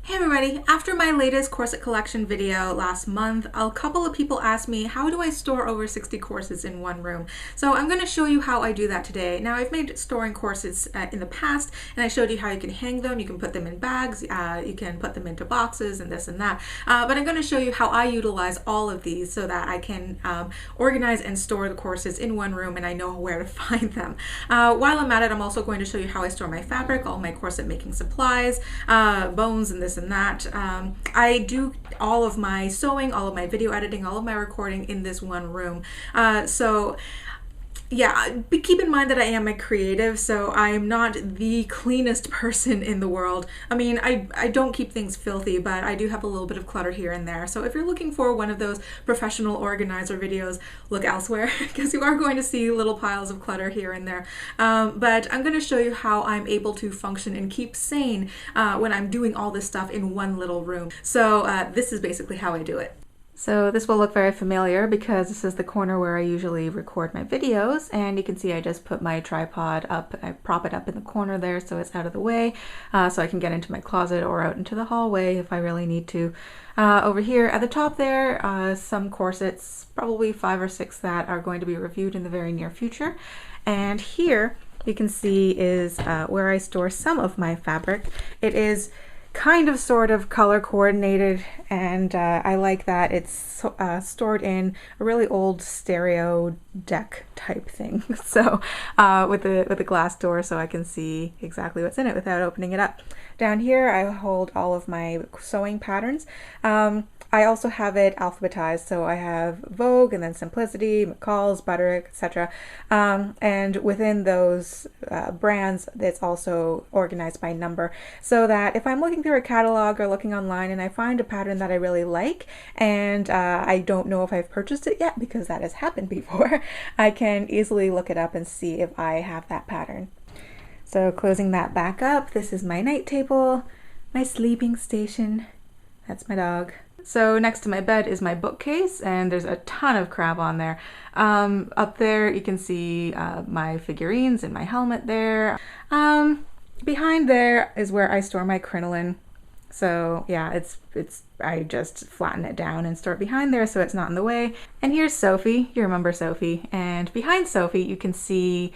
Hey everybody! After my latest corset collection video last month, a couple of people asked me, how do I store over 60 corsets in one room? So I'm going to show you how I do that today. Now, I've made storing corsets in the past, and I showed you how you can hang them, you can put them in bags, you can put them into boxes and this and that. But I'm going to show you how I utilize all of these so that I can organize and store the corsets in one room and I know where to find them. While I'm at it, I'm also going to show you how I store my fabric, all my corset making supplies, bones and this and that. I do all of my sewing, all of my video editing, all of my recording in this one room. So yeah, keep in mind that I am a creative, so I am not the cleanest person in the world. I mean, I don't keep things filthy, but I do have a little bit of clutter here and there. So if you're looking for one of those professional organizer videos, look elsewhere, because you are going to see little piles of clutter here and there. But I'm going to show you how I'm able to function and keep sane when I'm doing all this stuff in one little room. So this is basically how I do it. So this will look very familiar because this is the corner where I usually record my videos, and you can see I just put my tripod up, I prop it up in the corner there so it's out of the way, so I can get into my closet or out into the hallway if I really need to. Over here at the top there, some corsets, probably 5 or 6 that are going to be reviewed in the very near future. And here you can see is where I store some of my fabric. It is kind of sort of color coordinated, and I like that it's stored in a really old stereo deck type thing. So with the glass door, so I can see exactly what's in it without opening it up. Down here I hold all of my sewing patterns. I also have it alphabetized, so I have Vogue and then Simplicity, McCall's, Butterick, etc. And within those brands, it's also organized by number, so that if I'm looking through a catalog or looking online and I find a pattern that I really like, and I don't know if I've purchased it yet because that has happened before, I can easily look it up and see if I have that pattern. So closing that back up, this is my night table, my sleeping station, that's my dog. So next to my bed is my bookcase, and there's a ton of crap on there. Up there you can see my figurines and my helmet there. Behind there is where I store my crinoline. So yeah, I just flatten it down and store it behind there so it's not in the way. And here's Sophie, you remember Sophie. And behind Sophie you can see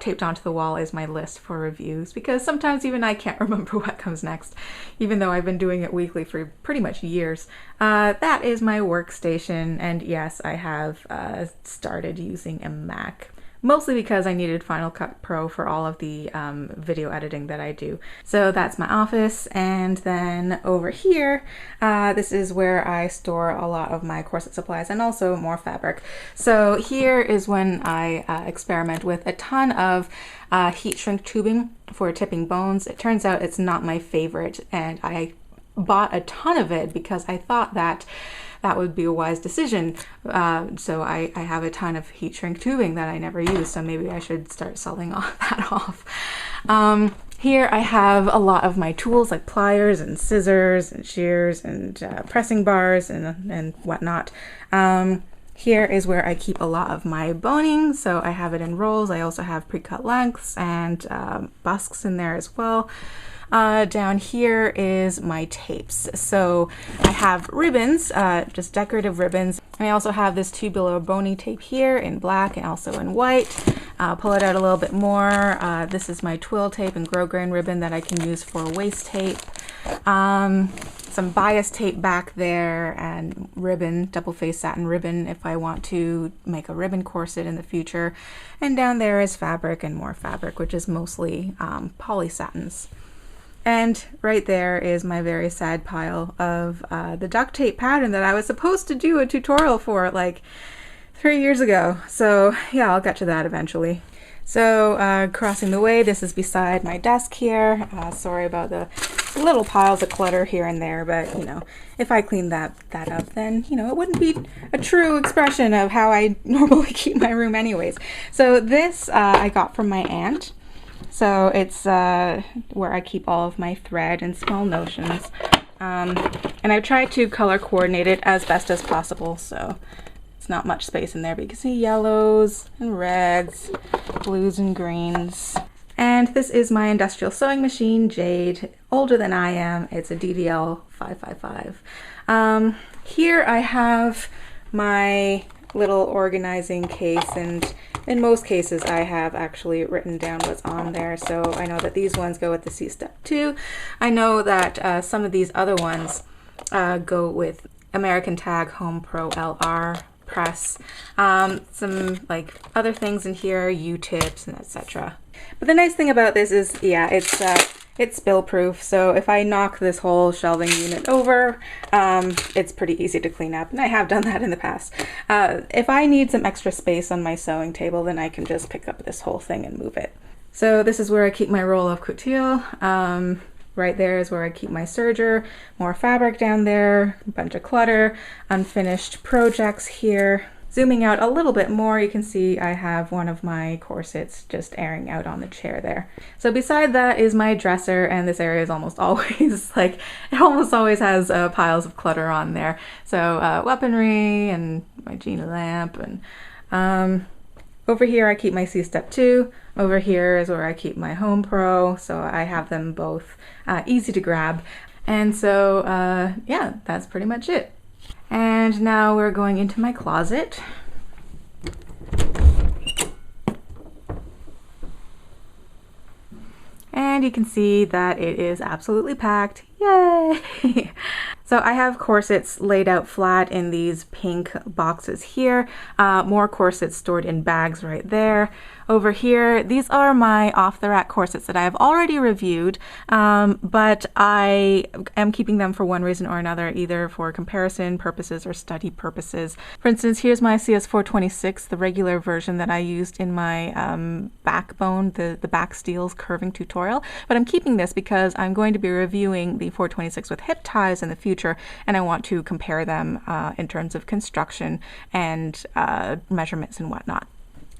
taped onto the wall is my list for reviews, because sometimes even I can't remember what comes next, even though I've been doing it weekly for pretty much years. That is my workstation, and yes, I have started using a Mac. Mostly because I needed Final Cut Pro for all of the video editing that I do. So that's my office, and then over here, this is where I store a lot of my corset supplies and also more fabric. So here is when I experiment with a ton of heat shrink tubing for tipping bones. It turns out it's not my favorite, and I bought a ton of it because I thought that would be a wise decision. So I have a ton of heat shrink tubing that I never use, so maybe I should start selling all that off. Here I have a lot of my tools like pliers and scissors and shears and pressing bars and whatnot. Here is where I keep a lot of my boning, so I have it in rolls. I also have pre-cut lengths and busks in there as well. Down here is my tapes. So I have ribbons, just decorative ribbons. And I also have this tubular bony tape here in black and also in white. Pull it out a little bit more. This is my twill tape and grosgrain ribbon that I can use for waist tape. Some bias tape back there, and ribbon, double face satin ribbon if I want to make a ribbon corset in the future. And down there is fabric and more fabric, which is mostly poly satins. And right there is my very sad pile of the duct tape pattern that I was supposed to do a tutorial for like 3 years ago. So yeah, I'll get to that eventually. So crossing the way, this is beside my desk here. Sorry about the little piles of clutter here and there, but you know, if I clean that up, then you know, it wouldn't be a true expression of how I normally keep my room anyways. So this I got from my aunt. So it's where I keep all of my thread and small notions. And I've tried to color coordinate it as best as possible, so it's not much space in there, but you can see yellows and reds, blues and greens. And this is my industrial sewing machine, Jade, older than I am. It's a DDL 555. Here I have my little organizing case, and in most cases I have actually written down what's on there, so I know that these ones go with the C step 2. I know that some of these other ones go with American Tag, Home Pro LR, press, some like other things in here, U-tips and etc. But the nice thing about this is, yeah, it's spill proof, so if I knock this whole shelving unit over, it's pretty easy to clean up, and I have done that in the past. If I need some extra space on my sewing table, then I can just pick up this whole thing and move it. So this is where I keep my roll of couture. Right there is where I keep my serger, more fabric down there, a bunch of clutter, unfinished projects here. Zooming out a little bit more, you can see I have one of my corsets just airing out on the chair there. So beside that is my dresser, and this area is almost always like, it almost always has piles of clutter on there. So weaponry and my Gina lamp, and over here I keep my C step 2. Over here is where I keep my Home Pro, so I have them both easy to grab. And so yeah, that's pretty much it. And now we're going into my closet. And you can see that it is absolutely packed. Yay! So I have corsets laid out flat in these pink boxes here. More corsets stored in bags right there. Over here, these are my off-the-rack corsets that I have already reviewed, but I am keeping them for one reason or another, either for comparison purposes or study purposes. For instance, here's my CS426, the regular version that I used in my backbone, the back steels curving tutorial, but I'm keeping this because I'm going to be reviewing the 426 with hip ties in the future, and I want to compare them in terms of construction and measurements and whatnot.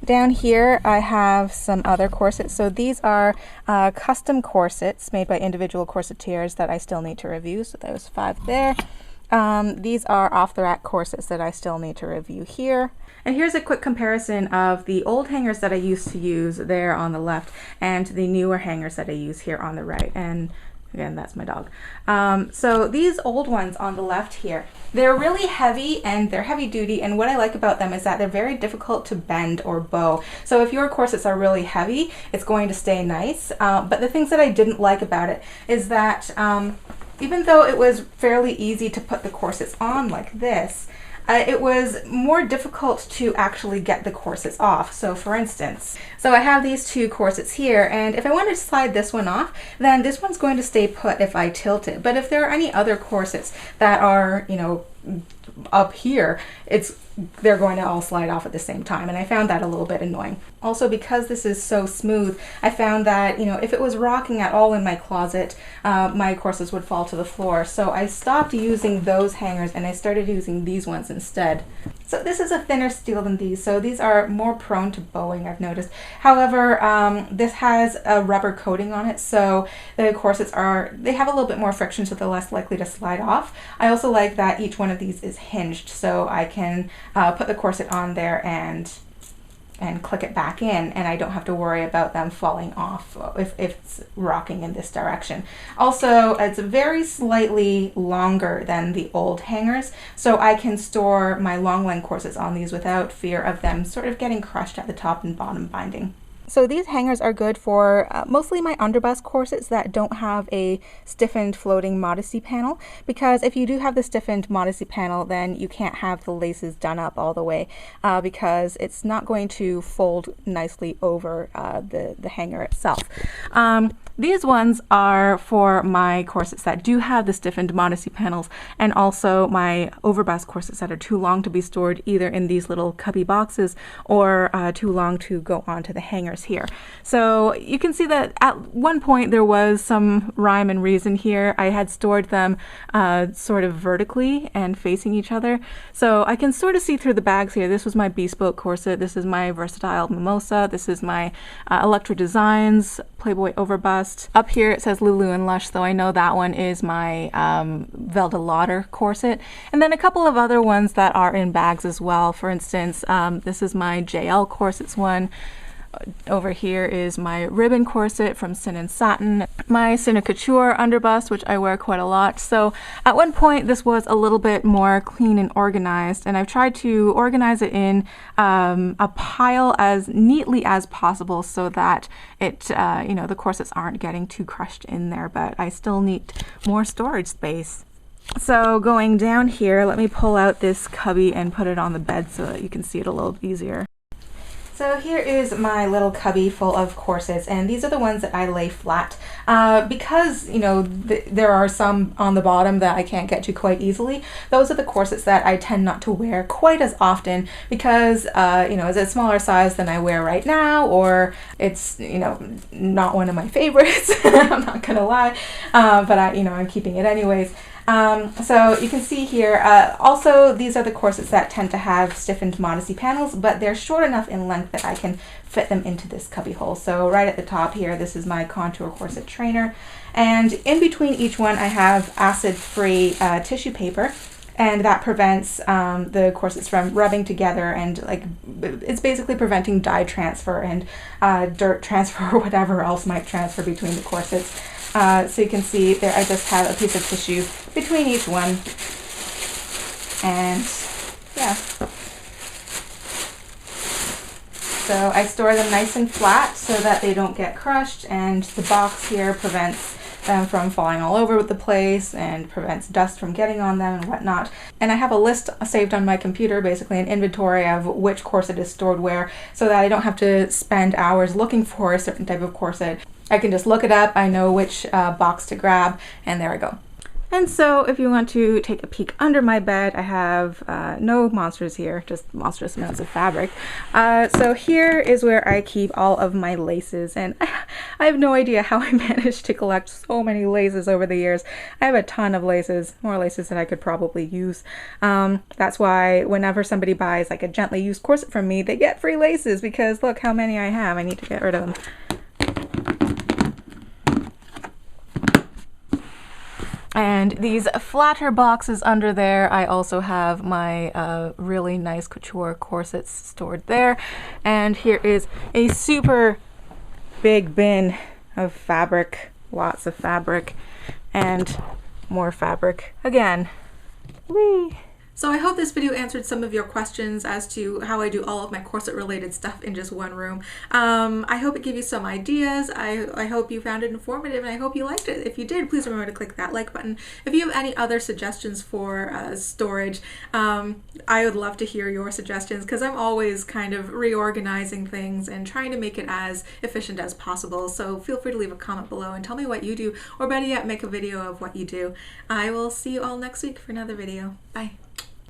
Down here I have some other corsets. So these are custom corsets made by individual corsetiers that I still need to review. So there's 5 there. These are off-the-rack corsets that I still need to review here. And here's a quick comparison of the old hangers that I used to use there on the left and the newer hangers that I use here on the right. And again, that's my dog. So these old ones on the left here, they're really heavy and they're heavy duty, and what I like about them is that they're very difficult to bend or bow. So if your corsets are really heavy, it's going to stay nice. But the things that I didn't like about it is that even though it was fairly easy to put the corsets on like this, it was more difficult to actually get the corsets off. So for instance, so I have these 2 corsets here, and if I wanted to slide this one off, then this one's going to stay put if I tilt it. But if there are any other corsets that are, you know, up here, they're going to all slide off at the same time, and I found that a little bit annoying. Also, because this is so smooth, I found that, you know, if it was rocking at all in my closet, my corsets would fall to the floor. So I stopped using those hangers and I started using these ones instead. So this is a thinner steel than these, so these are more prone to bowing, I've noticed. However, this has a rubber coating on it, so the corsets they have a little bit more friction, so they're less likely to slide off. I also like that each one of these is hinged, so I can put the corset on there and click it back in, and I don't have to worry about them falling off if it's rocking in this direction. Also, it's very slightly longer than the old hangers, so I can store my long line corsets on these without fear of them sort of getting crushed at the top and bottom binding. So these hangers are good for mostly my underbust corsets that don't have a stiffened floating modesty panel, because if you do have the stiffened modesty panel, then you can't have the laces done up all the way because it's not going to fold nicely over the hanger itself. These ones are for my corsets that do have the stiffened modesty panels, and also my overbust corsets that are too long to be stored either in these little cubby boxes or too long to go onto the hangers here. So you can see that at one point there was some rhyme and reason here. I had stored them sort of vertically and facing each other, so I can sort of see through the bags here. This was my bespoke corset, this is my versatile mimosa, this is my Electro Designs Playboy overbust. Up here it says Lulu and Lush, though I know that one is my Velda Lauder corset. And then a couple of other ones that are in bags as well. For instance, this is my JL Corsets one. over here is my ribbon corset from Sin & Satin, my Couture underbust, which I wear quite a lot. So at one point this was a little bit more clean and organized, and I've tried to organize it in a pile as neatly as possible so that it, you know, the corsets aren't getting too crushed in there, but I still need more storage space. So going down here, let me pull out this cubby and put it on the bed so that you can see it a little easier. So here is my little cubby full of corsets, and these are the ones that I lay flat because, you know, there are some on the bottom that I can't get to quite easily. Those are the corsets that I tend not to wear quite as often because, you know, it's a smaller size than I wear right now, or it's, you know, not one of my favorites. I'm not gonna lie, but I'm keeping it anyways. So you can see here, also these are the corsets that tend to have stiffened modesty panels, but they're short enough in length that I can fit them into this cubby hole. So right at the top here, this is my contour corset trainer, and in between each one I have acid-free tissue paper, and that prevents the corsets from rubbing together, and like it's basically preventing dye transfer and dirt transfer or whatever else might transfer between the corsets. So you can see there I just have a piece of tissue between each one, and yeah. So I store them nice and flat so that they don't get crushed, and the box here prevents them from falling all over the place and prevents dust from getting on them and whatnot. And I have a list saved on my computer, basically an inventory of which corset is stored where, so that I don't have to spend hours looking for a certain type of corset. I can just look it up, I know which box to grab, and there I go. And so if you want to take a peek under my bed, I have no monsters here, just monstrous amounts of fabric. So here is where I keep all of my laces, and I have no idea how I managed to collect so many laces over the years. I have a ton of laces, more laces than I could probably use. That's why whenever somebody buys like a gently used corset from me, they get free laces, because look how many I have. I need to get rid of them. And these flatter boxes under there, I also have my really nice couture corsets stored there. And here is a super big bin of fabric, lots of fabric, and more fabric again. Whee! So I hope this video answered some of your questions as to how I do all of my corset related stuff in just one room. I hope it gave you some ideas. I hope you found it informative, and I hope you liked it. If you did, please remember to click that like button. If you have any other suggestions for storage, I would love to hear your suggestions, because I'm always kind of reorganizing things and trying to make it as efficient as possible. So feel free to leave a comment below and tell me what you do, or better yet, make a video of what you do. I will see you all next week for another video. Bye.